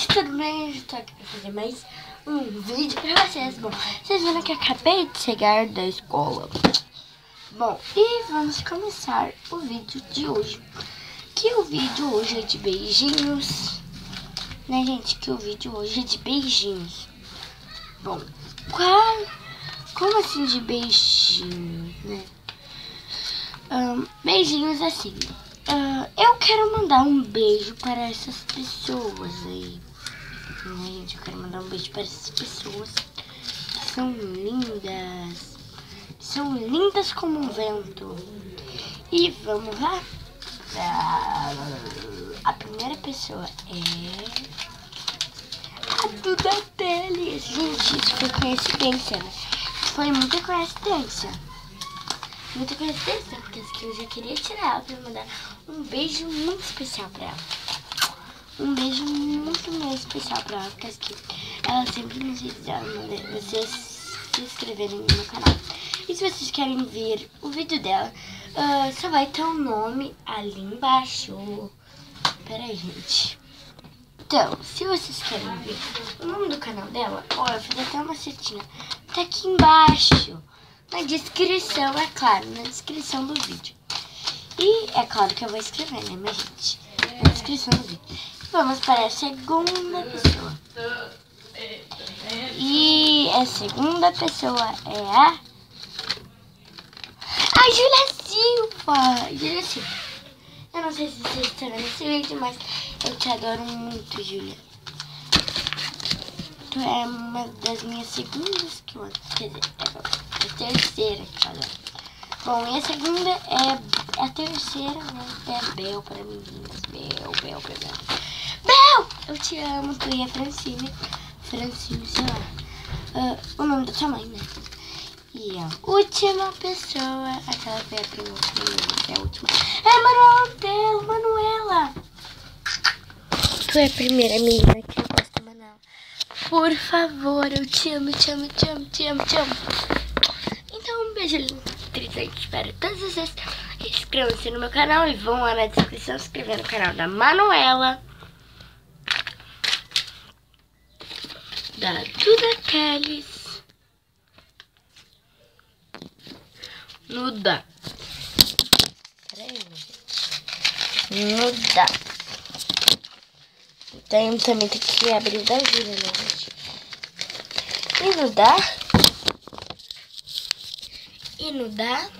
tudo bem? Eu tô aqui pra fazer mais um vídeo pra vocês. Bom, vocês viram que eu acabei de chegar da escola. Bom, e vamos começar o vídeo de hoje. Que o vídeo hoje é de beijinhos, né, gente? Que o vídeo hoje é de beijinhos. Bom, como assim de beijinhos, né? Beijinhos assim. Eu quero mandar um beijo para essas pessoas aí. Né, gente? Eu quero mandar um beijo para essas pessoas que são lindas. São lindas como um vento. E vamos lá? A primeira pessoa é a Duda Teles. Gente, isso foi coincidência, né? Foi muita coincidência. Muita coincidência, porque eu já queria tirar ela pra mandar um beijo muito especial pra ela. Um beijo muito especial pra ela, porque ela sempre me diz vocês se inscreverem no meu canal. E se vocês querem ver o vídeo dela, só vai ter o nome ali embaixo. Pera aí, gente. Então, se vocês querem ver o nome do canal dela, ó, eu fiz até uma setinha. Tá aqui embaixo. Na descrição, é claro, na descrição do vídeo. E é claro que eu vou escrever, né, minha gente? Na descrição do vídeo. Vamos para a segunda pessoa. E a segunda pessoa é a Júlia Silva. Júlia Silva. Eu não sei se vocês estão vendo esse vídeo, mas eu te adoro muito, Júlia. Tu é uma das minhas segundas que eu amo. Quer dizer, é a terceira que eu adoro. Bom, e a segunda é a terceira, né? É Bel para meninas. Bel. Bel! Eu te amo, tu e a Francine, sei lá. O nome da sua mãe, né? E a última pessoa, aquela foi a penúltima, é a última. É Manuela. Tu é a primeira menina que eu gosto, Manuela. Por favor, eu te amo. Então, um beijo lindo, trisante para todos vocês. Inscrevam-se no meu canal e vão lá na descrição se inscrever no canal da Manuela, da Duda Teles, Nuda. Peraí, Nuda. Também tem que abrir o da Júlia, né, gente? E Nuda.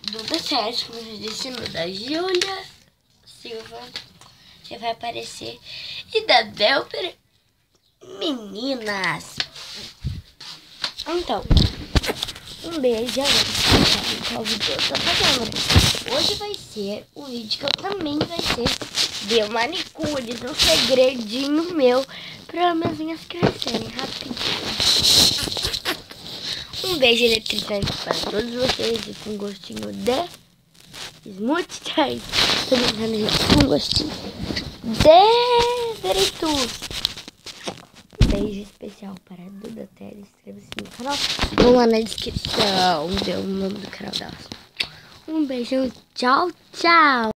Duda Teles, como eu disse, Nuda Júlia Silva. Já vai aparecer. E da Delper. Meninas. Então, um beijo. Qual vídeo eu tô fazendo? Hoje vai ser o vídeo que eu também vai ser de manicures, um segredinho meu para minhas unhas crescerem rapidinho. Um beijo eletrizante para todos vocês e com gostinho de smoothie time. Tô brincando, gente, com gostinho de Veritus. Beijo especial para a Duda Teles. Inscreva-se no canal. Vão lá na descrição ver o nome do canal dela. Um beijão. Tchau.